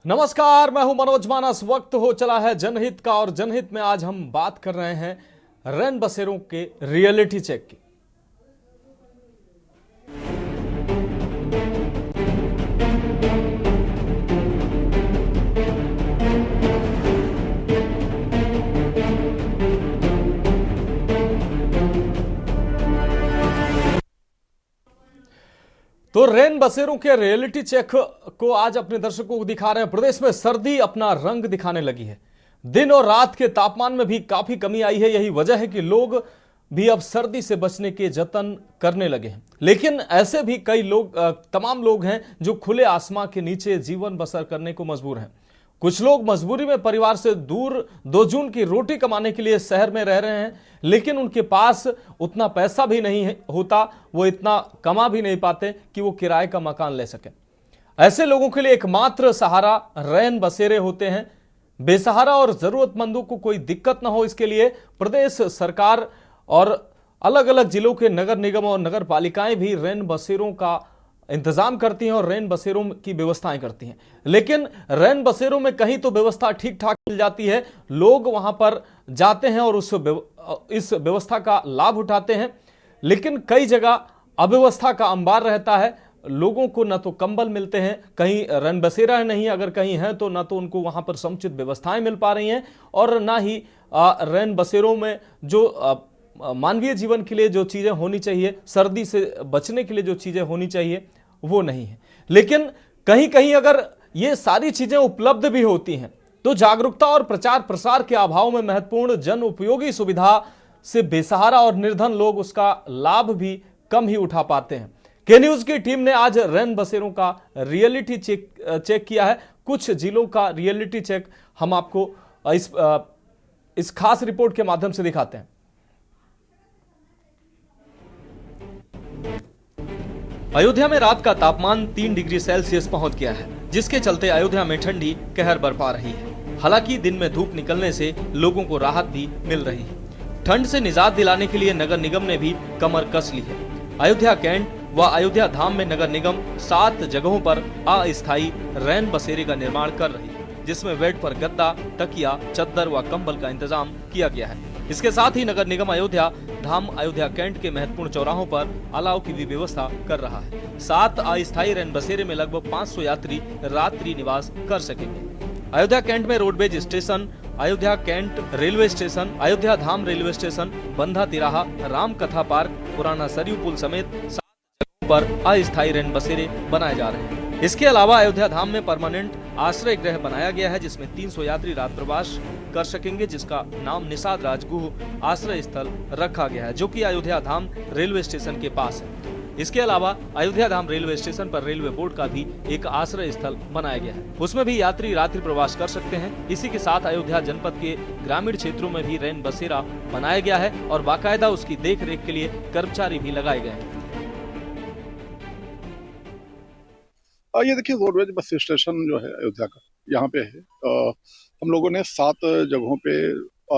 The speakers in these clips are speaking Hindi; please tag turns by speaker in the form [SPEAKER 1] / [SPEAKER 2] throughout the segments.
[SPEAKER 1] नमस्कार, मैं हूं मनोज मानस। वक्त हो चला है जनहित का और जनहित में आज हम बात कर रहे हैं रैन बसेरों के रियलिटी चेक की। तो रैन बसेरों के रियलिटी चेक को आज अपने दर्शकों को दिखा रहे हैं। प्रदेश में सर्दी अपना रंग दिखाने लगी है। दिन और रात के तापमान में भी काफी कमी आई है। यही वजह है कि लोग भी अब सर्दी से बचने के जतन करने लगे हैं। लेकिन ऐसे भी कई लोग तमाम लोग हैं जो खुले आसमां के नीचे जीवन बसर करने को मजबूर हैं। कुछ लोग मजबूरी में परिवार से दूर 2 जून की रोटी कमाने के लिए शहर में रह रहे हैं, लेकिन उनके पास उतना पैसा भी नहीं होता, वो इतना कमा भी नहीं पाते कि वो किराए का मकान ले सकें। ऐसे लोगों के लिए एकमात्र सहारा रैन बसेरे होते हैं। बेसहारा और जरूरतमंदों को कोई दिक्कत ना हो, इसके लिए प्रदेश सरकार और अलग अलग जिलों के नगर निगम और नगर पालिकाएं भी रैन बसेरों का इंतजाम करती हैं और रैन बसेरों की व्यवस्थाएं करती हैं। लेकिन रैन बसेरों में कहीं तो व्यवस्था ठीक ठाक मिल जाती है, लोग वहां पर जाते हैं और इस व्यवस्था का लाभ उठाते हैं। लेकिन कई जगह अव्यवस्था का अंबार रहता है। लोगों को न तो कंबल मिलते हैं, कहीं रैन बसेरा नहीं, अगर कहीं है तो न तो उनको वहां पर समुचित व्यवस्थाएं मिल पा रही हैं और ना ही रैन बसेरों में जो मानवीय जीवन के लिए जो चीजें होनी चाहिए, सर्दी से बचने के लिए जो चीजें होनी चाहिए वो नहीं है। लेकिन कहीं कहीं अगर ये सारी चीजें उपलब्ध भी होती हैं तो जागरूकता और प्रचार प्रसार के अभाव में महत्वपूर्ण जन उपयोगी सुविधा से बेसहारा और निर्धन लोग उसका लाभ भी कम ही उठा पाते हैं। के न्यूज की टीम ने आज रैन बसेरों का रियलिटी चेक किया है। कुछ जिलों का रियलिटी चेक हम आपको इस खास रिपोर्ट के माध्यम से दिखाते हैं। अयोध्या में रात का तापमान 3 डिग्री सेल्सियस पहुंच गया है, जिसके चलते अयोध्या में ठंडी कहर बरपा रही है। हालांकि दिन में धूप निकलने से लोगों को राहत भी मिल रही है। ठंड से निजात दिलाने के लिए नगर निगम ने भी कमर कस ली है। अयोध्या कैंट व अयोध्या धाम में नगर निगम 7 जगहों पर अस्थायी रैन बसेरे का निर्माण कर रही है, जिसमें बेड पर गद्दा, तकिया, चद्दर व कंबल का इंतजाम किया गया है। इसके साथ ही नगर निगम अयोध्या धाम अयोध्या कैंट के महत्वपूर्ण चौराहों पर अलाव की भी व्यवस्था कर रहा है। 7 अस्थायी रैन बसेरे में लगभग 500 यात्री रात्रि निवास कर सकेंगे। अयोध्या कैंट में roadways station, Ayodhya cantt railway station, Ayodhya Dham railway station, बंधा तिराहा, राम कथा पार्क, पुराना सरयू पुल समेत 7 जगहों पर अस्थायी रैन बसेरे बनाए जा रहे हैं। इसके अलावा अयोध्या धाम में परमानेंट आश्रय गृह बनाया गया है, जिसमें 300 यात्री रात प्रवास कर सकेंगे, जिसका नाम निषाद राजगुह आश्रय स्थल रखा गया है, जो कि अयोध्या धाम रेलवे स्टेशन के पास है। इसके अलावा अयोध्या धाम रेलवे स्टेशन पर रेलवे बोर्ड का भी एक आश्रय स्थल बनाया गया है, उसमें भी यात्री रात्रि प्रवास कर सकते हैं। इसी के साथ अयोध्या जनपद के ग्रामीण क्षेत्रों में भी रैन बसेरा बनाया गया है और बाकायदा उसकी देख रेख के लिए कर्मचारी भी लगाए गए हैं।
[SPEAKER 2] ये देखिए, रोडवेज बस स्टेशन जो है अयोध्या का यहाँ पे है। हम लोगों ने 7 जगहों पे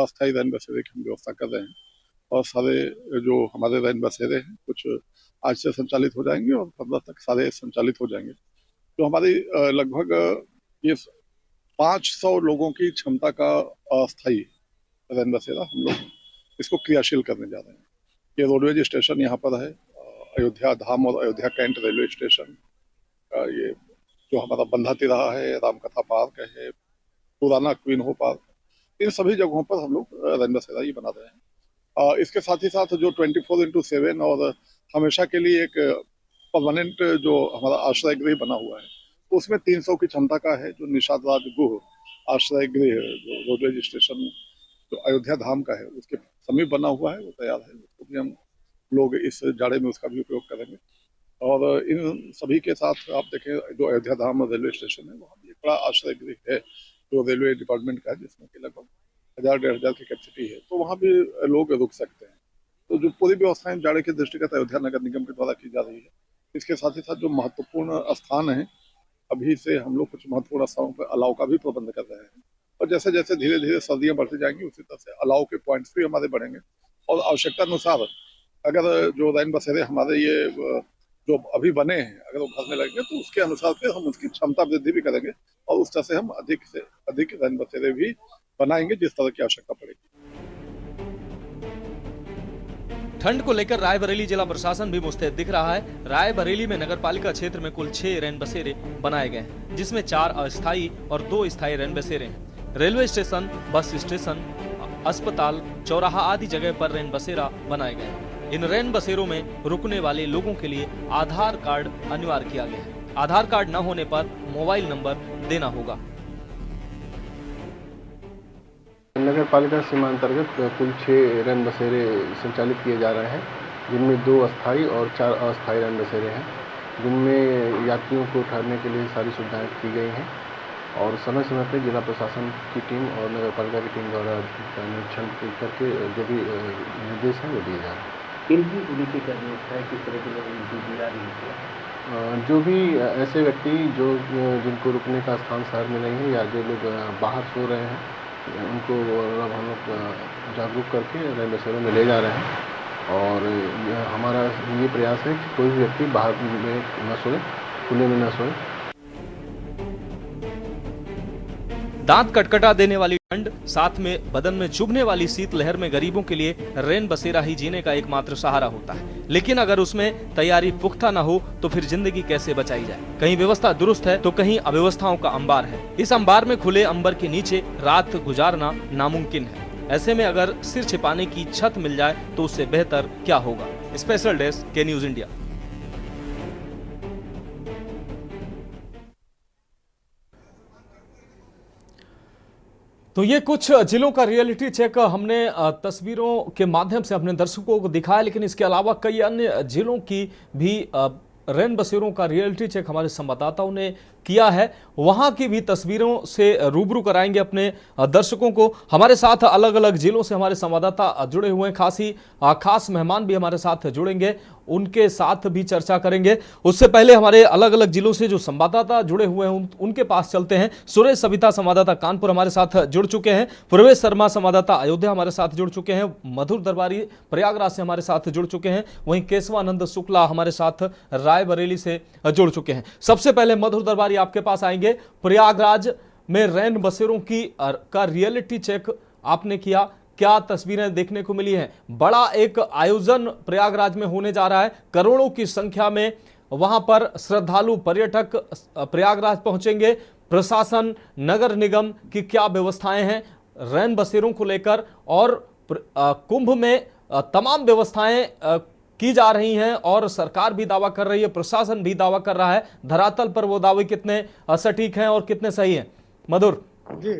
[SPEAKER 2] अस्थायी रैन बसेरे की हम व्यवस्था कर रहे हैं और सारे जो हमारे रैन बसेरे हैं कुछ आज से संचालित हो जाएंगे और 15 तक सारे संचालित हो जाएंगे। तो हमारी लगभग ये 500 लोगों की क्षमता का अस्थायी रैन बसेरा हम लोग इसको क्रियाशील करने जा रहे हैं। ये रोडवेज स्टेशन यहाँ पर है, अयोध्या धाम और अयोध्या कैंट रेलवे स्टेशन, ये जो हमारा बंधा तिराहा है, रामकथा पार्क है, पुराना क्वीन हो पार्क, इन सभी जगहों पर हम लोग रैन बसेरा ही बना रहे हैं। इसके साथ ही साथ जो 24x7 और हमेशा के लिए एक परमानेंट जो हमारा आश्रय गृह बना हुआ है, उसमें 300 की क्षमता का है, जो निषाद राजगुह आश्रय गृह जो रोडवेज स्टेशन जो अयोध्या धाम का है उसके समीप बना हुआ है, वो तैयार है। उसको भी हम लोग इस जाड़े में उसका भी उपयोग करेंगे। और इन सभी के साथ आप देखें, जो अयोध्या धाम रेलवे स्टेशन है वहाँ भी एक बड़ा आश्रय गृह है जो रेलवे डिपार्टमेंट का है, जिसमें कि लगभग 1000-1500 की कैपेसिटी है, तो वहाँ भी लोग रुक सकते हैं। तो जो पूरी व्यवस्थाएं जाड़े के दृष्टिगत अयोध्या नगर निगम के द्वारा की जा रही है। इसके साथ ही साथ जो महत्वपूर्ण स्थान है, अभी से हम लोग कुछ महत्वपूर्ण स्थानों पर अलाव का भी प्रबंध कर रहे हैं और जैसे जैसे धीरे धीरे सर्दियां बढ़ती जाएंगी उसी तरह से अलाव के पॉइंट्स भी हमारे बढ़ेंगे और आवश्यकता अनुसार अगर जो रैन बसेरे हमारे ये जो अभी बने हैं अगर वो भरने लगेंगे तो उसके अनुसार से हम उसकी क्षमता वृद्धि भी करेंगे और उस तरह से हम अधिक से अधिक रैन बसेरे भी बनाएंगे जिस तरह की आवश्यकता पड़ेगी।
[SPEAKER 1] ठंड को लेकर रायबरेली जिला प्रशासन भी मुस्तैद दिख रहा है। रायबरेली में नगरपालिका क्षेत्र में कुल 6 रैन बसेरे बनाए गए हैं, जिसमें 4 अस्थायी और 2 स्थायी रैन बसेरे हैं। रेलवे स्टेशन, बस स्टेशन, अस्पताल, चौराहा आदि जगह पर रैन बसेरा बनाए गए हैं। इन रैन बसेरों में रुकने वाले लोगों के लिए आधार कार्ड अनिवार्य किया गया है। आधार कार्ड न होने पर मोबाइल नंबर देना होगा।
[SPEAKER 3] नगर पालिका सीमा अंतर्गत कुल 6 रैन बसेरे संचालित किए जा रहे हैं, जिनमें 2 अस्थायी और 4 अस्थायी रैन बसेरे हैं, जिनमें यात्रियों को ठहरने के लिए सारी सुविधाएं की गई हैं और समय समय पर जिला प्रशासन की टीम और नगर पालिका की टीम द्वारा निरीक्षण करके जो भी निर्देश हैं वो दिए जा रहे हैं।
[SPEAKER 4] इनकी उनकी क्या व्यवस्था है, किस तरह की इनकी दी जा रही है?
[SPEAKER 3] जो भी ऐसे व्यक्ति जिनको रुकने का स्थान शहर में नहीं है या जो लोग बाहर सो रहे हैं, उनको हम लोग जागरूक करके रैन बसेरों में ले जा रहे हैं और हमारा ये प्रयास है कि कोई भी व्यक्ति बाहर में न सोए, खुले में न सोए।
[SPEAKER 1] दांत कटकटा देने वाली ठंड, साथ में बदन में चुभने वाली शीतलहर में गरीबों के लिए रैन बसेरा ही जीने का एकमात्र सहारा होता है। लेकिन अगर उसमें तैयारी पुख्ता न हो तो फिर जिंदगी कैसे बचाई जाए? कहीं व्यवस्था दुरुस्त है तो कहीं अव्यवस्थाओं का अंबार है। इस अंबार में खुले अंबर के नीचे रात गुजारना नामुमकिन है। ऐसे में अगर सिर छिपाने की छत मिल जाए तो उससे बेहतर क्या होगा? स्पेशल डेस्क के न्यूज इंडिया। तो ये कुछ जिलों का रियलिटी चेक हमने तस्वीरों के माध्यम से अपने दर्शकों को दिखाया, लेकिन इसके अलावा कई अन्य जिलों की भी रैन बसेरों का रियलिटी चेक हमारे संवाददाताओं ने किया है। वहां की भी तस्वीरों से रूबरू कराएंगे अपने दर्शकों को। हमारे साथ अलग अलग जिलों से हमारे संवाददाता जुड़े हुए हैं, खास मेहमान भी हमारे साथ जुड़ेंगे, उनके साथ भी चर्चा करेंगे। उससे पहले हमारे अलग अलग जिलों से जो संवाददाता जुड़े हुए हैं उनके पास चलते हैं। सुरेश सविता संवाददाता कानपुर हमारे साथ जुड़ चुके हैं, प्रवेश शर्मा संवाददाता अयोध्या हमारे साथ जुड़ चुके हैं, मधुर दरबारी प्रयागराज से हमारे साथ जुड़ चुके हैं, वहीं केशवानंद शुक्ला हमारे साथ रायबरेली से जुड़ चुके हैं। सबसे पहले मधुर दरबारी आपके पास आएंगे। प्रयागराज में रैन बसेरों का रियलिटी चेक आपने किया, क्या तस्वीरें देखने को मिली हैं? बड़ा एक आयोजन प्रयागराज में होने जा रहा है, करोड़ों की संख्या में वहां पर श्रद्धालु पर्यटक प्रयागराज पहुंचेंगे। प्रशासन, नगर निगम की क्या व्यवस्थाएं हैं रैन बसेरों को लेकर, और कुंभ में तमाम व्यवस्थाएं की जा रही हैं और सरकार भी दावा कर रही है, प्रशासन भी दावा कर रहा है। धरातल पर वो दावे कितने सटीक हैं और कितने सही हैं? मधुर
[SPEAKER 5] जी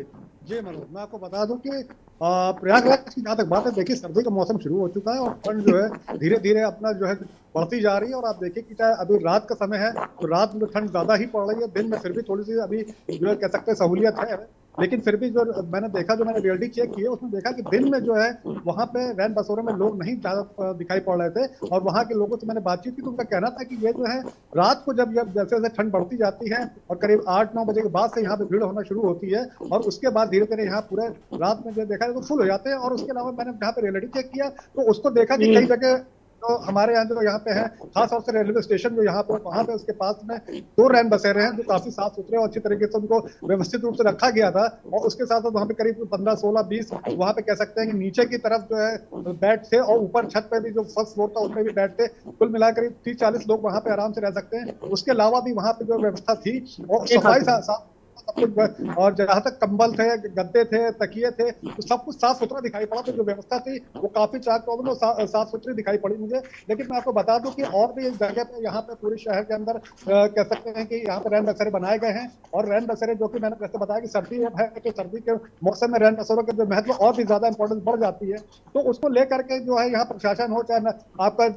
[SPEAKER 5] जी मनोज, मैं आपको बता दूं कि प्रयागराज की जहाँ तक बात है, देखिए सर्दी का मौसम शुरू हो चुका है और ठंड जो है धीरे धीरे अपना जो है बढ़ती जा रही है। और आप देखिए कि चाहे अभी रात का समय है तो रात में ठंड ज्यादा ही पड़ रही है, दिन में फिर भी थोड़ी सी अभी जो है कह सकते हैं सहूलियत है, लेकिन फिर भी जो मैंने देखा, जो मैंने रियलिटी चेक किया उसमें देखा कि दिन में जो है वहाँ पे रैन बसेरों में लोग नहीं ज्यादा दिखाई पड़ रहे थे। और वहाँ के लोगों से मैंने बातचीत की तो उनका कहना था कि ये जो है रात को जब जैसे जैसे ठंड बढ़ती जाती है और करीब 8-9 बजे के बाद से यहाँ पे भीड़ होना शुरू होती है और उसके बाद धीरे धीरे यहाँ पूरे रात में जो देखा तो फुल हो जाते हैं। और उसके अलावा मैंने जहाँ पे रियलिटी चेक किया तो उसको देखा कि कई जगह तो हमारे यहाँ जो यहाँ पे है, खास तौर से रेलवे स्टेशन जो यहाँ पे वहाँ पे उसके पास में 2 रैन बसेरे हैं जो काफी साफ सुथरे और अच्छी तरीके से उनको व्यवस्थित रूप से रखा गया था। और उसके साथ साथ वहाँ पे करीब 15, 16, 20 वहाँ पे कह सकते हैं कि नीचे की तरफ जो है बेड थे और ऊपर छत पे भी जो फर्स्ट फ्लोर था उसमें भी बेड थे। कुल मिलाकर करीब 30-40 लोग वहाँ पे आराम से रह सकते हैं। उसके अलावा भी वहाँ पे जो व्यवस्था थी और सफाई सब कुछ, और जहाँ तक कंबल थे, गद्दे थे, तकिए थे, तो सब कुछ साफ सुथरा दिखाई पड़ा। तो जो व्यवस्था थी वो काफी चाक चौबंद और साफ सुथरी दिखाई पड़ी मुझे। लेकिन मैं आपको बता दूं कि और भी इस जगह पे यहाँ पे पूरे शहर के अंदर कह सकते हैं कि यहाँ पे रैन बसेरे बनाए गए हैं। और रैन बसेरे जो कि मैंने जैसे बताया कि सर्दी है तो सर्दी के मौसम में रैन बसेरों के जो महत्व और भी ज्यादा इंपॉर्टेंस बढ़ जाती है। तो उसको लेकर के जो है यहाँ प्रशासन हो चाहे आपका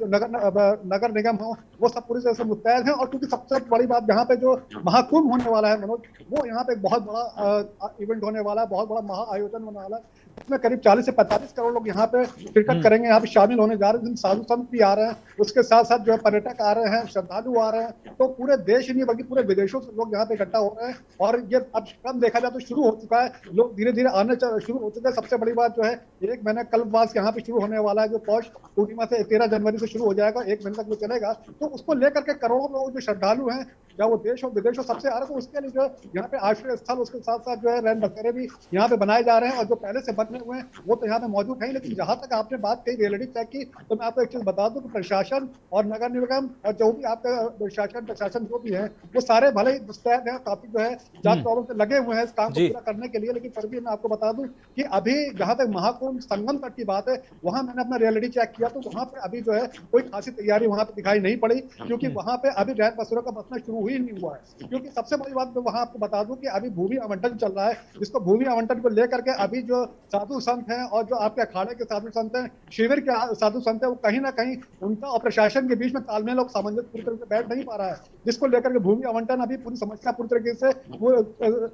[SPEAKER 5] नगर निगम हो, वो सब पूरी तरह से मुस्तैद है। और क्योंकि सबसे बड़ी बात यहाँ पे जो महाकुंभ होने वाला है मनोज, वो यहाँ पे एक बहुत बड़ा इवेंट होने वाला है, बहुत बड़ा महा आयोजन होने वाला है। इसमें करीब 40 से 45 करोड़ लोग यहाँ पे शिरकत करेंगे, यहाँ पे शामिल होने जा रहे हैं। साधु संत भी आ रहे हैं, उसके साथ साथ जो है पर्यटक आ रहे हैं, श्रद्धालु आ रहे हैं। तो पूरे देश ही नहीं बल्कि पूरे विदेशों से लोग यहाँ पे इकट्ठा हो रहे हैं और ये अब कम देखा जाए तो शुरू हो चुका है, लोग धीरे धीरे आने शुरू हो चुके हैं। सबसे बड़ी बात जो है 1 महीना कल्पवास यहाँ पे शुरू होने वाला है, जो पौष पूर्णिमा से 13 जनवरी से शुरू हो जाएगा, 1 महीने तक वो चलेगा। तो उसको लेकर के करोड़ों लोग जो श्रद्धालु हैं, या वो देश और विदेशों सबसे आ रहे हैं, तो उसके लिए जो है यहाँ पे आश्रय स्थल, उसके साथ साथ जो है रैन बसेरे भी यहाँ पे बनाए जा रहे हैं और जो पहले से बने हुए हैं वो तो यहाँ पे मौजूद है। लेकिन जहां तक आपने बात कही रियलिटी चेक की, तो मैं आपको एक चीज बता दूं कि प्रशासन और नगर निगम और जो भी आपका शासन प्रशासन जो भी है वो सारे भले ही मुस्तैद है, काफी जो है जांच तौरों से लगे हुए हैं इस काम को पूरा करने के लिए। लेकिन फिर भी मैं आपको बता दूं कि अभी जहां तक महाकुंभ संगम तक की बात है, वहां मैंने अपना रियलिटी चेक किया तो वहां पे अभी जो है कोई खासी तैयारी वहां पे दिखाई नहीं पड़ी, क्योंकि वहां पे अभी रैन बसेरों का बसना शुरू ही नहीं हुआ है। क्योंकि सबसे बड़ी बात मैं वहां आपको बता दूं कि अभी भूमि आवंटन चल रहा है, जिसको भूमि आवंटन को लेकर के अभी जो साधु संत हैं और जो आपके अखाड़े के साधु संत हैं, शिविर के साधु संत हैं, वो कहीं ना कहीं उनका और प्रशासन के बीच में तालमेल और सामंजस्य पूरी तरह से बैठ नहीं पा रहा है, जिसको लेकर के भूमि आवंटन अभी पूरी समस्या पूरी तरीके से वो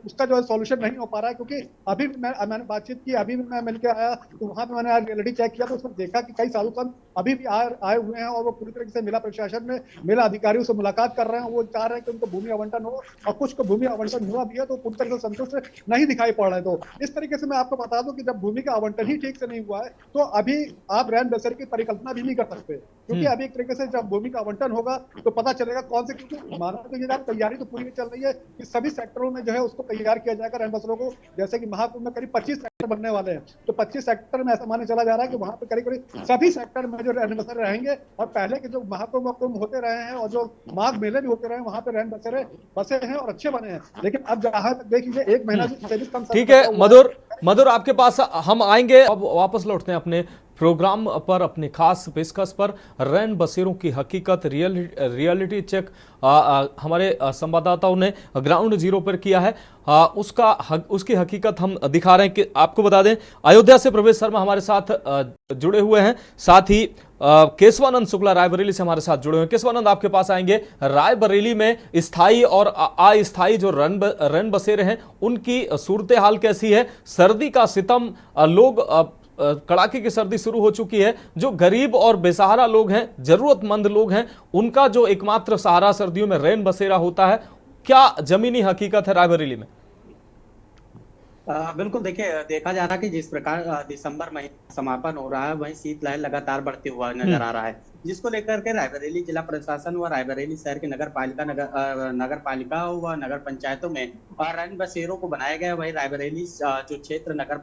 [SPEAKER 5] उसका जो है सॉल्यूशन नहीं हो पा रहा है। क्योंकि अभी मैंने बातचीत की, अभी भी मैं मिलकर आया तो वहां पे मैंने आज रियलिटी चेक किया तो उसमें देखा कि कई साधु संत अभी भी आए हुए हैं और वो पूरी तरीके से मेला प्रशासन में मेला अधिकारियों से मुलाकात कर रहे हैं। वो चाह रहे हैं कि उनको भूमि आवंटन हो और कुछ को भूमि आवंटन हुआ भी है तो पूरी तरह से संतुष्ट नहीं दिखाई पड़ रहे। तो इस तरीके से मैं आपको बता दूं कि जब भूमि का आवंटन ही ठीक से नहीं हुआ है तो अभी आप रैन बसेरे की परिकल्पना भी नहीं कर सकते, क्योंकि अभी एक तरीके से जब भूमि का आवंटन होगा तो पता चलेगा कौन से, क्योंकि माना तो ये तैयारी तो पूरी चल रही है कि सभी सेक्टरों में जो है उसको तैयार किया जाएगा रैन बसेरों को। जैसे कि महाकुंभ में करीब 25 सेक्टर बनने वाले हैं, तो 25 सेक्टर में ऐसा माने चला जा रहा है कि वहां पे करीब करीब सभी सेक्टर में जो रैन बसेरे रहेंगे। और पहले के जो महाकुंभ होते रहे हैं और जो माघ मेले भी होते रहे हैं, वहां पे रैन बसेरे बसे हैं और अच्छे बने हैं। लेकिन अब जहां तक देख लीजिए 1 महीना से कम
[SPEAKER 1] ठीक है मधुर आपके पास हम आएंगे। अब वापस लौटते हैं अपने प्रोग्राम पर, अपनी खास पेशकश पर। रैन बसेरों की हकीकत रियलिटी चेक हमारे संवाददाताओं ने ग्राउंड जीरो पर किया है, उसकी हकीकत हम दिखा रहे हैं। कि आपको बता दें अयोध्या से प्रवेश शर्मा हमारे साथ जुड़े हुए हैं, साथ ही केशवानंद शुक्ला रायबरेली से हमारे साथ जुड़े हुए हैं। केशवानंद आपके पास आएंगे। रायबरेली में स्थायी और अस्थायी जो रैन बसेरे हैं उनकी सूरत हाल कैसी है? सर्दी का सितम, लोग कड़ाके की सर्दी शुरू हो चुकी है। जो गरीब और बेसहारा लोग हैं, जरूरतमंद लोग हैं, उनका जो एकमात्र सहारा सर्दियों में रैन बसेरा होता है। क्या जमीनी हकीकत है रायबरेली में?
[SPEAKER 4] बिल्कुल, देखिए देखा जा रहा है कि जिस प्रकार दिसंबर महीने समापन हो रहा है वहीं शीतलहर लगातार बढ़ते हुआ नजर आ रहा है, जिसको लेकर के रायबरेली जिला प्रशासन व रायबरेली शहर की नगर पालिका व नगर पंचायतों में रैन बसेरों को बनाया गया। वही रायबरेली जो क्षेत्र नगर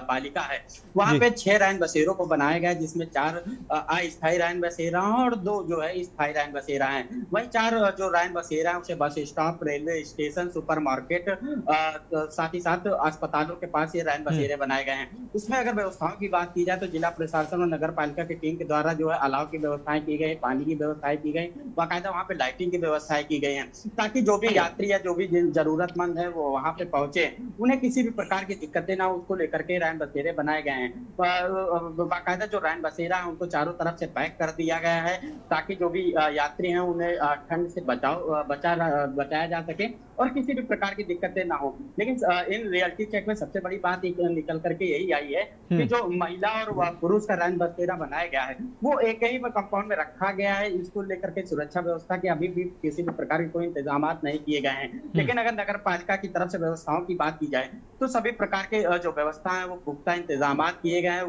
[SPEAKER 4] पालिका है वहाँ पे 6 रैन बसेरों को बनाया गया, जिसमें 4 अस्थायी रैन बसेरा और 2 जो है स्थायी रैन बसेरा है। वही 4 जो रैन बसेरा है उसे bus stop, railway station, super market, साथ ही साथ अस्पतालों के पास ये रैन बसेरे बनाए गए हैं। उसमें अगर व्यवस्थाओं की बात की जाए तो जिला प्रशासन और नगर पालिका की टीम के द्वारा जो है अलाव की व्यवस्थाएं की गई, पानी की व्यवस्थाएं की गई, बाकायदा वहाँ पे लाइटिंग की व्यवस्थाएं की गई हैं, ताकि जो भी यात्री या जो भी जरूरतमंद है वो वहाँ पे पहुंचे, उन्हें किसी भी प्रकार की दिक्कतें ना, उसको लेकर के रैन बसेरे बनाए गए हैं। बाकायदा जो रैन बसेरा है उनको चारों तरफ से पैक कर दिया गया है, ताकि जो भी यात्री हैं उन्हें ठंड से बचाया जा सके और किसी भी प्रकार की दिक्कतें ना हो। लेकिन इन रियलिटी चेक में सबसे बड़ी बात निकल करके यही आई है कि जो महिला और पुरुष का रैन बसेरा बनाया गया है वो एक ही कंपाउंड में रखा गया है। इसको लेकर के सुरक्षा व्यवस्था के अभी भी किसी भी प्रकार के कोई इंतजाम नहीं किए गए हैं। लेकिन अगर नगर पालिका की तरफ से व्यवस्थाओं की बात की जाए तो सभी प्रकार के जो व्यवस्था है वो पुख्ता इंतजाम किए गए हैं।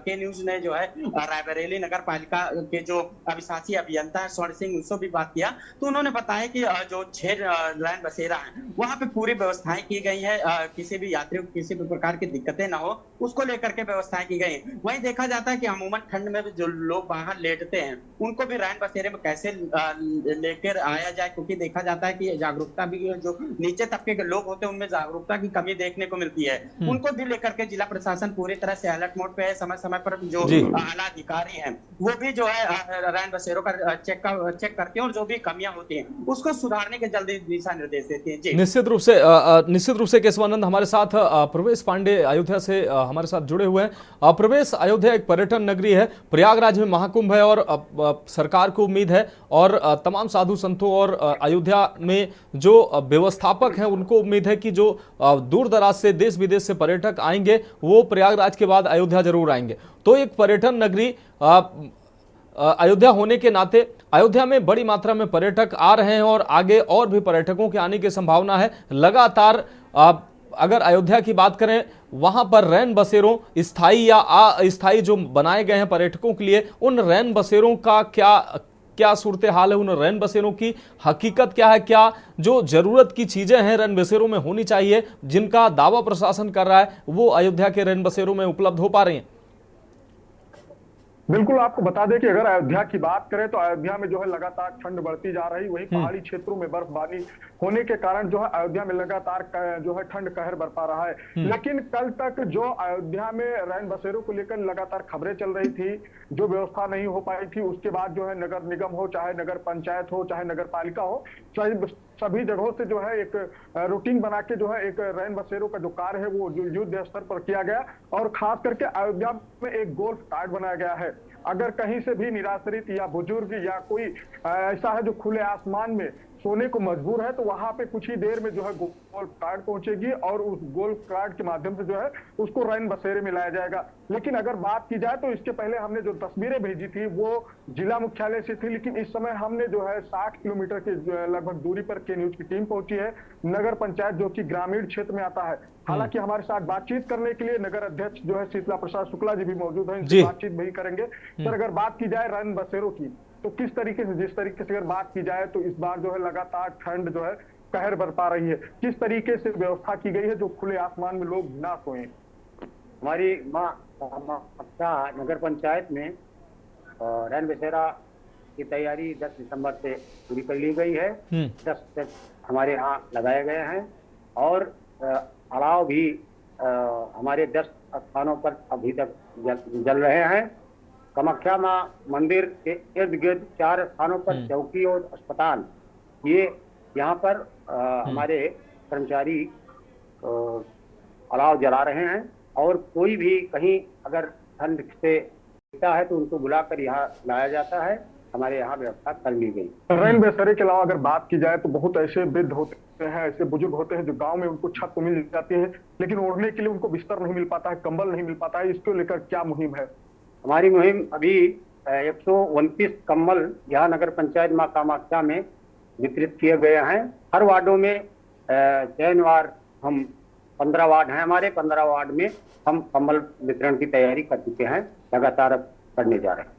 [SPEAKER 4] के न्यूज ने जो है रायबरेली नगर पालिका के जो अभिशासी अभियंता है स्वर्ण सिंह, उनसे भी बात किया तो उन्होंने बताया कि जो 6 रैन बसेरा है वहाँ पे पूरी व्यवस्थाएं की गई है, किसी भी यात्री को किसी भी प्रकार की दिक्कतें ना हो उसको लेकर के व्यवस्थाएं की गई। वहीं देखा जाता है कि अमूमन ठंड में जो लोग बाहर लेटते हैं उनको भी रैन बसेरे में कैसे लेकर आया जाए, क्योंकि देखा जाता है कि जागरूकता भी जो नीचे तबके के लोग होते हैं उनमें जागरूकता की कमी देखने को मिलती है। उनको भी लेकर के जिला प्रशासन पूरी तरह से अलर्ट मोड पे है। समय समय पर जो आला अधिकारी हैं वो भी जो है रैन बसेरों का चेक करते हैं और जो भी कमियां होती हैं उसको सुधारने के जल्दी दिशा निर्देश देते देती है। जी
[SPEAKER 1] निश्चित रूप से केशवानंद हमारे साथ प्रवेश पांडे अयोध्या से हमारे साथ जुड़े हुए हैं। प्रवेश, अयोध्या एक पर्यटन नगरी है, प्रयागराज में महाकुंभ है और सरकार को उम्मीद है और तमाम साधु संतों और अयोध्या में जो व्यवस्थापक हैं उनको उम्मीद है कि जो दूर दराज से देश विदेश से पर्यटक आएंगे वो प्रयागराज के बाद अयोध्या जरूर आएंगे। तो एक पर्यटन नगरी अयोध्या होने के नाते अयोध्या में बड़ी मात्रा में पर्यटक आ रहे हैं और आगे और भी पर्यटकों के आने की संभावना है। लगातार अगर अयोध्या की बात करें, वहां पर रैन बसेरों स्थायी या अस्थायी जो बनाए गए हैं पर्यटकों के लिए, उन रैन बसेरों का क्या सूरत हाल है, उन रैन बसेरों की हकीकत क्या है, क्या जो जरूरत की चीजें हैं रैन बसेरों में होनी चाहिए जिनका दावा प्रशासन कर रहा है वो अयोध्या के रैन बसेरों में उपलब्ध हो पा रही हैं?
[SPEAKER 6] बिल्कुल, आपको बता दें कि अगर अयोध्या की बात करें तो अयोध्या में जो है लगातार ठंड बढ़ती जा रही, वहीं पहाड़ी क्षेत्रों में बर्फबारी होने के कारण जो है अयोध्या में लगातार जो है ठंड कहर बरपा रहा है। लेकिन कल तक जो अयोध्या में रैन बसेरों को लेकर लगातार खबरें चल रही थी, जो व्यवस्था नहीं हो पाई थी, उसके बाद जो है नगर निगम हो, चाहे नगर पंचायत हो, चाहे नगर पालिका हो, सभी जगहों से जो है एक रूटीन बना के जो है एक रैन बसेरों का जो कार्य है वो युद्ध स्तर पर किया गया और खास करके अयोध्या में एक गोल्फ कार्ड बनाया गया है। अगर कहीं से भी निराश्रित या बुजुर्ग या कोई ऐसा है जो खुले आसमान में सोने को मजबूर है तो वहां पे कुछ ही देर में जो है गोल्फ कार्ड पहुंचेगी और उस गोल्फ कार्ड के माध्यम से जो है उसको रैन बसेरे में लाया जाएगा। लेकिन अगर बात की जाए तो इसके पहले हमने जो तस्वीरें भेजी थी वो जिला मुख्यालय से थी, लेकिन इस समय हमने जो है 60 किलोमीटर के लगभग दूरी पर के न्यूज की टीम पहुंची है, नगर पंचायत जो कि ग्रामीण क्षेत्र में आता है। हालांकि हमारे साथ बातचीत करने के लिए नगर अध्यक्ष जो है शीतला प्रसाद शुक्ला जी भी मौजूद हैं, इनसे बातचीत भी करेंगे। सर, अगर बात की जाए रैन बसेरों की तो किस तरीके से, जिस तरीके से अगर बात की जाए तो इस बार जो है लगातार ठंड जो है कहर बरपा रही है, किस तरीके से व्यवस्था की गई है जो खुले आसमान में लोग ना सोएं?
[SPEAKER 7] हमारी नगर पंचायत में रैन बसेरा की तैयारी 10 दिसंबर से पूरी कर ली गई है। 10 सेट हमारे यहाँ लगाए गए हैं और अलाव भी हमारे 10 स्थानों पर अभी तक जल रहे हैं। कामाख्या मां मंदिर के इर्द गिर्द 4 स्थानों पर चौकी और अस्पताल, ये यहाँ पर हमारे कर्मचारी अलाव जला रहे हैं और कोई भी कहीं अगर ठंड से दिखता है तो उनको बुलाकर यहाँ लाया जाता है। हमारे यहाँ व्यवस्था कर ली गई।
[SPEAKER 6] रैन बसेरे के अलावा अगर बात की जाए तो बहुत ऐसे वृद्ध होते हैं, ऐसे बुजुर्ग होते हैं जो गांव में उनको छत तो मिल जाती है लेकिन ओढ़ने के लिए उनको बिस्तर नहीं मिल पाता है, कंबल नहीं मिल पाता है। इसको लेकर क्या मुहिम है?
[SPEAKER 7] हमारी मुहिम अभी 129 कंबल यहाँ नगर पंचायत मां कामाख्या में वितरित किए गए हैं। हर वार्डों में चयनवार हम 15 वार्ड हैं, हमारे 15 वार्ड में हम कंबल वितरण की तैयारी कर चुके हैं, लगातार अब करने जा रहे हैं।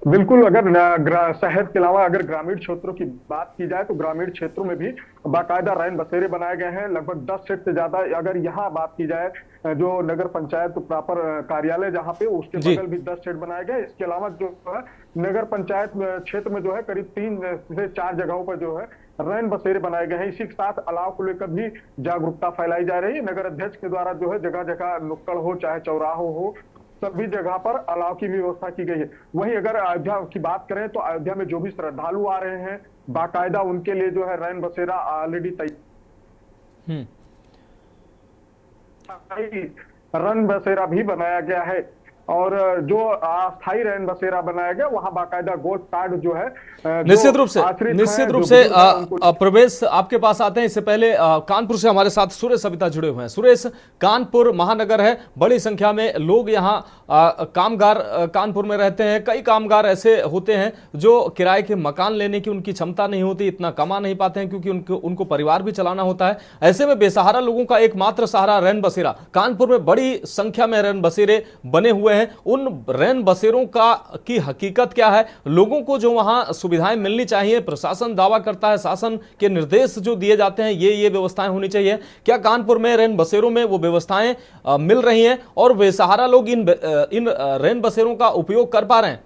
[SPEAKER 6] बिल्कुल, अगर शहर के अलावा अगर ग्रामीण क्षेत्रों की बात की जाए तो ग्रामीण क्षेत्रों में भी बाकायदा रैन बसेरे बनाए गए हैं, लगभग 10 सेट से ज्यादा। अगर यहाँ बात की जाए जो नगर पंचायत प्रॉपर कार्यालय जहाँ पे उसके बगल भी 10 सेट बनाए गए। इसके अलावा जो है नगर पंचायत क्षेत्र में जो है करीब 3 से 4 जगहों पर जो है रैन बसेरे बनाए गए हैं। इसी के साथ अलाव को लेकर भी जागरूकता फैलाई जा रही है। नगर अध्यक्ष के द्वारा जो है जगह जगह नुक्कड़ हो चाहे चौराहों हो, सभी जगह पर अलाव की व्यवस्था की गई है। वहीं अगर अयोध्या की बात करें तो अयोध्या में जो भी श्रद्धालु आ रहे हैं बाकायदा उनके लिए जो है रैन बसेरा ऑलरेडी रैन बसेरा भी बनाया गया है और जो अस्थायी रैन बसेरा बनाया गया वहां बाकायदा गोल्फ कार्ड जो है
[SPEAKER 1] निश्चित रूप से प्रवेश आपके पास आते हैं। इससे पहले कानपुर से हमारे साथ सुरेश सविता जुड़े हुए हैं। सुरेश, कानपुर महानगर है, बड़ी संख्या में लोग यहाँ कामगार कानपुर में रहते हैं। कई कामगार ऐसे होते हैं जो किराए के मकान लेने की उनकी क्षमता नहीं होती, इतना कमा नहीं पाते हैं क्योंकि उनको परिवार भी चलाना होता है। ऐसे में बेसहारा लोगों का एकमात्र सहारा रैन बसेरा। कानपुर में बड़ी संख्या में रैन बसेरे बने हुए हैं। उन रैन बसेरों की हकीकत क्या है? लोगों को जो वहां सुविधाएं मिलनी चाहिए, प्रशासन दावा करता है, शासन के निर्देश जो दिए जाते हैं ये व्यवस्थाएं होनी चाहिए, क्या कानपुर में रैन बसेरों में वो व्यवस्थाएं मिल रही हैं और बेसहारा लोग इन रैन बसेरों का उपयोग कर पा रहे हैं?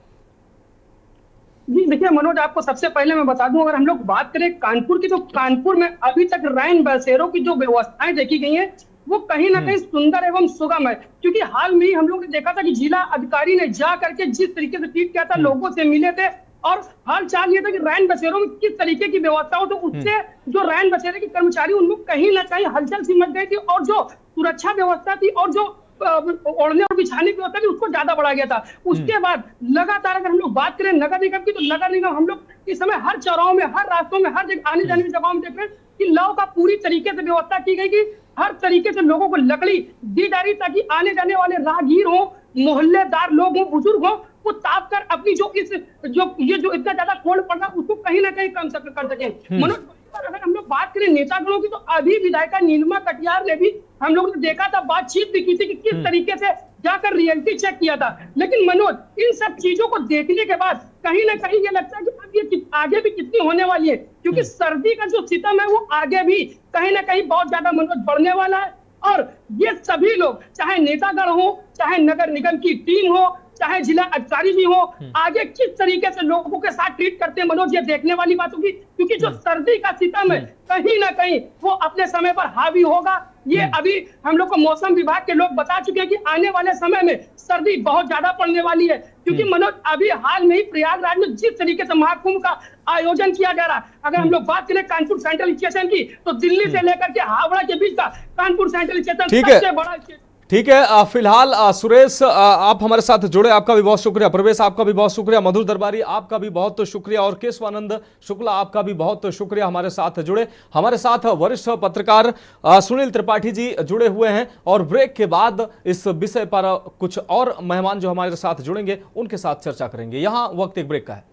[SPEAKER 8] जी देखिए मनोज, आपको सबसे पहले मैं बता दूं, अगर हम लोग बात करें कानपुर की तो कानपुर में अभी तक रैन बसेरों की जो व्यवस्थाएं देखी गई हैं वो कहीं ना कहीं सुंदर एवं सुगम है। क्योंकि हाल में ही हम लोग ने देखा था कि जिला अधिकारी ने जा करके जिस तरीके से ट्वीट किया था, लोगों से मिले थे और हाल चाल ये था कि रैन बसेरों में किस तरीके की व्यवस्था हो, तो उससे जो रैन बसेरे के कर्मचारी उनको कहीं ना कहीं हलचल सी मच गई थी, और जो सुरक्षा व्यवस्था थी और जो ओढ़ने और बिछाने की व्यवस्था थी उसको ज्यादा बढ़ा गया था। उसके बाद लगातार अगर हम लोग बात करें नगर निगम की, तो नगर निगम हम लोग इस समय हर चौराहों में, हर रास्तों में, हर जगह आने जाने की जगहों में देख रहे हैं कि लॉ का पूरी तरीके से व्यवस्था की गई कि हर तरीके से लोगों को लकड़ी दी जा रही ताकि आने जाने वाले राहगीर हो, मोहल्लेदार लोग हो, बुजुर्ग हो, वो ताप कर अपनी जो इतना ज्यादा कोल्ड पड़ रहा है उसको कहीं ना कहीं कम कर सके। मनोज, अगर हम लोग बात करें नेतागणों की, तो अभी विधायिका नीलिमा कटियार ने भी हम लोग ने देखा था, बातचीत भी की थी कि किस तरीके से जाकर रियलिटी चेक किया था। लेकिन मनोज, इन सब चीजों को देखने के बाद कहीं ना कहीं ये लगता है कि अब ये आगे भी कितनी होने वाली है, क्योंकि सर्दी का जो सितम है वो आगे भी कहीं ना कहीं बहुत ज्यादा मनोज बढ़ने वाला है। और ये सभी लोग, चाहे नेतागण हो, चाहे नगर निगम की टीम हो, चाहे जिला अधिकारी भी हो, आगे किस तरीके से लोगों के साथ ट्रीट करते हैं मनोज, ये देखने वाली बात होगी, क्योंकि जो सर्दी का सितम है कहीं ना कहीं वो अपने समय पर हावी होगा। ये अभी हम लोग को मौसम विभाग के लोग बता चुके हैं कि आने वाले समय में सर्दी बहुत ज्यादा पड़ने वाली है, क्योंकि मनोज अभी हाल में ही प्रयागराज में जिस तरीके से महाकुंभ का आयोजन किया जा रहा है, अगर हम लोग बात करें कानपुर सेंट्रल स्टेशन की, तो दिल्ली से लेकर के हावड़ा के बीच का कानपुर सेंट्रल स्टेशन सबसे बड़ा स्टेशन।
[SPEAKER 1] ठीक है, फिलहाल सुरेश आप हमारे साथ जुड़े, आपका भी बहुत शुक्रिया। प्रवेश आपका भी बहुत शुक्रिया। मधुर दरबारी आपका भी बहुत शुक्रिया, और केशवानंद शुक्ला आपका भी बहुत शुक्रिया हमारे साथ जुड़े। हमारे साथ वरिष्ठ पत्रकार सुनील त्रिपाठी जी जुड़े हुए हैं, और ब्रेक के बाद इस विषय पर कुछ और मेहमान जो हमारे साथ जुड़ेंगे उनके साथ चर्चा करेंगे। यहां वक्त एक ब्रेक का है,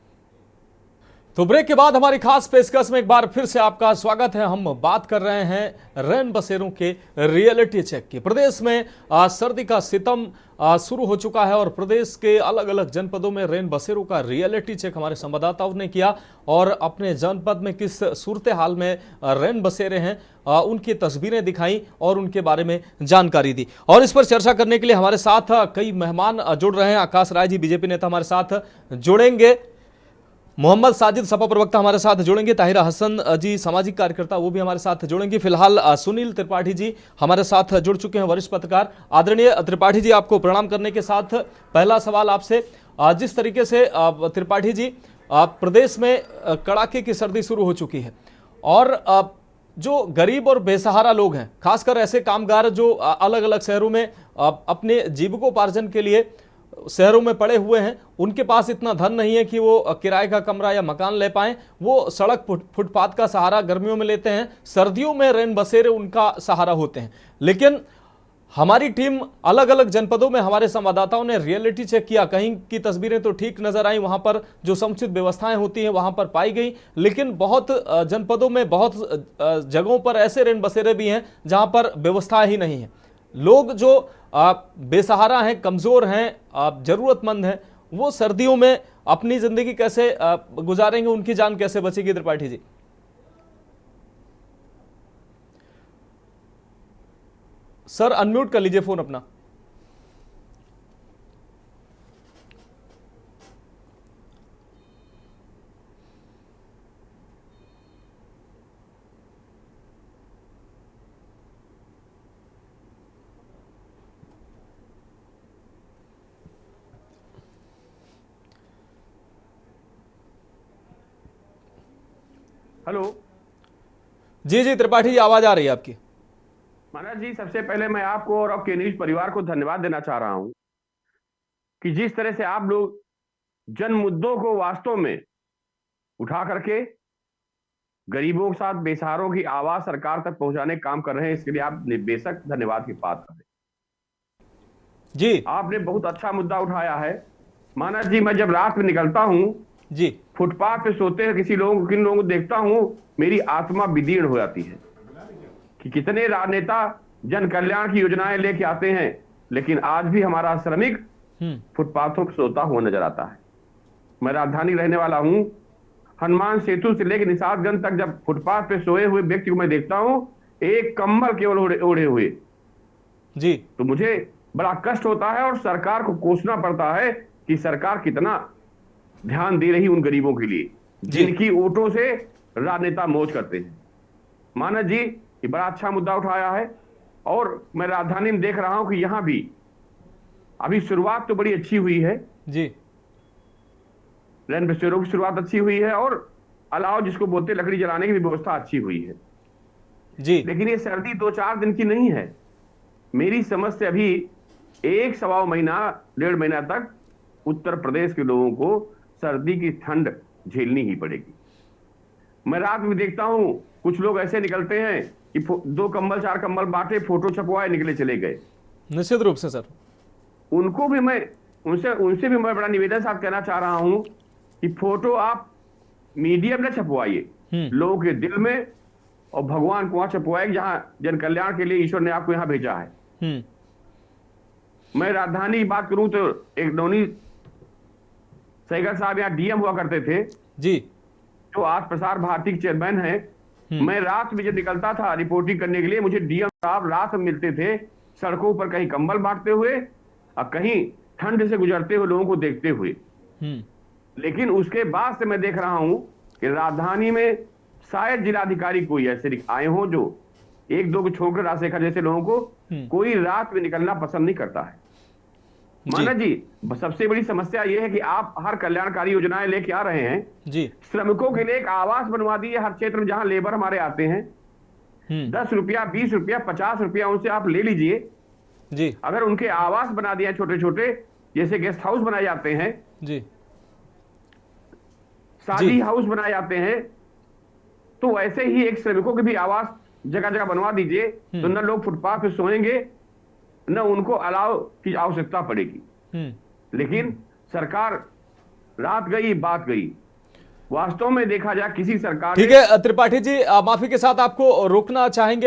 [SPEAKER 1] तो ब्रेक के बाद हमारी खास पेशकश में एक बार फिर से आपका स्वागत है। हम बात कर रहे हैं रैन बसेरों के रियलिटी चेक की। प्रदेश में सर्दी का सितम शुरू हो चुका है, और प्रदेश के अलग अलग जनपदों में रैन बसेरों का रियलिटी चेक हमारे संवाददाताओं ने किया, और अपने जनपद में किस सूरत हाल में रैन बसेरे हैं उनकी तस्वीरें दिखाई और उनके बारे में जानकारी दी। और इस पर चर्चा करने के लिए हमारे साथ कई मेहमान जुड़ रहे हैं। आकाश राय जी बीजेपी नेता हमारे साथ जुड़ेंगे, मोहम्मद साजिद सपा प्रवक्ता हमारे साथ जुड़ेंगे, ताहिरा हसन जी सामाजिक कार्यकर्ता वो भी हमारे साथ जुड़ेंगे। फिलहाल सुनील त्रिपाठी जी हमारे साथ जुड़ चुके हैं, वरिष्ठ पत्रकार। आदरणीय त्रिपाठी जी, आपको प्रणाम करने के साथ पहला सवाल आपसे, जिस तरीके से त्रिपाठी जी प्रदेश में कड़ाके की सर्दी शुरू हो चुकी है, और जो गरीब और बेसहारा लोग हैं, खासकर ऐसे कामगार जो अलग अलग शहरों में अपने जीविकोपार्जन के लिए शहरों में पड़े हुए हैं, उनके पास इतना धन नहीं है कि वो किराए का कमरा या मकान ले पाएं। वो सड़क फुटपाथ का सहारा गर्मियों में लेते हैं, सर्दियों में रैन बसेरे उनका सहारा होते हैं। लेकिन हमारी टीम अलग अलग जनपदों में, हमारे संवाददाताओं ने रियलिटी चेक किया, कहीं की तस्वीरें तो ठीक नजर आई, वहां पर जो समुचित व्यवस्थाएं होती हैं वहां पर पाई गई, लेकिन बहुत जनपदों में, बहुत जगहों पर ऐसे रैन बसेरे भी हैं जहां पर व्यवस्था ही नहीं है। लोग जो बेसहारा हैं, कमजोर हैं, जरूरतमंद हैं, वो सर्दियों में अपनी जिंदगी कैसे गुजारेंगे, उनकी जान कैसे बचेगी? त्रिपाठी जी, सर अनम्यूट कर लीजिए फोन अपना।
[SPEAKER 9] हेलो
[SPEAKER 6] जी जी त्रिपाठी जी, आवाज आ रही है आपकी।
[SPEAKER 9] महाराज जी, सबसे पहले मैं आपको और आपके न्यूज परिवार को धन्यवाद देना चाह रहा हूं कि जिस तरह से आप लोग जन मुद्दों को वास्तव में उठा करके गरीबों के साथ बेसहारों की आवाज सरकार तक पहुंचाने का काम कर रहे हैं, इसके लिए आप बेशक धन्यवाद की बात कर रहे हैं।
[SPEAKER 6] जी,
[SPEAKER 9] आपने बहुत अच्छा मुद्दा उठाया है। महाराज जी, मैं जब रात में निकलता हूं
[SPEAKER 6] जी,
[SPEAKER 9] फुटपाथ पे सोते हैं किन लोगों को देखता हूं, मेरी आत्मा विदीर्ण हो जाती है कि कितने राजनेता जन कल्याण की योजनाएं लेके आते हैं, लेकिन आज भी हमारा श्रमिक फुटपाथों पर सोता हुआ नजर आता है। मैं राजधानी रहने वाला हूं, हनुमान सेतु से लेकर निषादगंज तक जब फुटपाथ पे सोए हुए व्यक्ति को मैं देखता हूं, एक कंबल केवल ओढ़े हुए
[SPEAKER 6] जी,
[SPEAKER 9] तो मुझे बड़ा कष्ट होता है, और सरकार को कोसना पड़ता है कि सरकार कितना ध्यान दे रही उन गरीबों के लिए जिनकी वोटों से राजनेता मौज करते हैं। मानस जी, ये बड़ा अच्छा मुद्दा उठाया है, और मैं राजधानी में देख रहा हूं कि यहां भी अभी शुरुआत तो बड़ी अच्छी हुई है
[SPEAKER 6] जी,
[SPEAKER 9] रैन बसेरों की शुरुआत अच्छी हुई है और अलाव जिसको बोलते हैं लकड़ी जलाने की भी व्यवस्था अच्छी हुई है।
[SPEAKER 1] जी
[SPEAKER 9] लेकिन ये सर्दी 2-4 दिन की नहीं है। मेरी समझ से अभी 1-1.25 महीना 1.5 महीना तक उत्तर प्रदेश के लोगों को सर्दी की ठंड झेलनी ही पड़ेगी। मैं रात में देखता हूं कुछ लोग ऐसे निकलते हैं कि 2 कंबल 4 कंबल बांटे, फोटो छपवाए, निकले चले गए।
[SPEAKER 1] निश्चित रूप से सर,
[SPEAKER 9] उनको भी मैं उनसे भी मैं बड़ा निवेदन साथ कहना चाह रहा हूं कि फोटो आप मीडियम में छपवाइए, लोगों के दिल में, और भगवान को वहां छपवाएं जहां जन कल्याण के लिए ईश्वर ने आपको यहां भेजा है। मैं राजधानी की बात करूं तो एक नौनी सहगल साहब यहाँ डीएम हुआ करते थे
[SPEAKER 1] जी,
[SPEAKER 9] जो आज प्रसार भारती के चेयरमैन है। मैं रात में जब निकलता था रिपोर्टिंग करने के लिए, मुझे डीएम साहब रात में मिलते थे, सड़कों पर कहीं कंबल बांटते हुए और कहीं ठंड से गुजरते हुए लोगों को देखते हुए। लेकिन उसके बाद से मैं देख रहा हूं कि राजधानी में शायद जिलाधिकारी कोई ऐसे आए हो जो 1-2 को छोड़कर राजशेखर जैसे लोगों को कोई रात में निकलना पसंद नहीं करता है। माना जी, सबसे बड़ी समस्या यह है कि आप हर कल्याणकारी योजनाएं लेके आ रहे हैं
[SPEAKER 1] जी,
[SPEAKER 9] श्रमिकों के लिए एक आवास बनवा दिए हर क्षेत्र में जहां लेबर हमारे आते हैं। 10 रुपया, 20 रुपया, 50 रुपया उनसे आप ले लीजिए
[SPEAKER 1] जी,
[SPEAKER 9] अगर उनके आवास बना दिया छोटे छोटे, जैसे गेस्ट हाउस बनाए जाते हैं
[SPEAKER 1] जी,
[SPEAKER 9] शादी हाउस बनाए जाते हैं, तो वैसे ही एक श्रमिकों के भी आवास जगह जगह बनवा दीजिए, तो न लोग फुटपाथ पे सोएंगे न उनको अलाव की आवश्यकता पड़ेगी। लेकिन सरकार रात गई बात गई। वास्तव में देखा जाए किसी सरकार
[SPEAKER 1] ठीक है त्रिपाठी जी, माफी के साथ आपको रोकना चाहेंगे।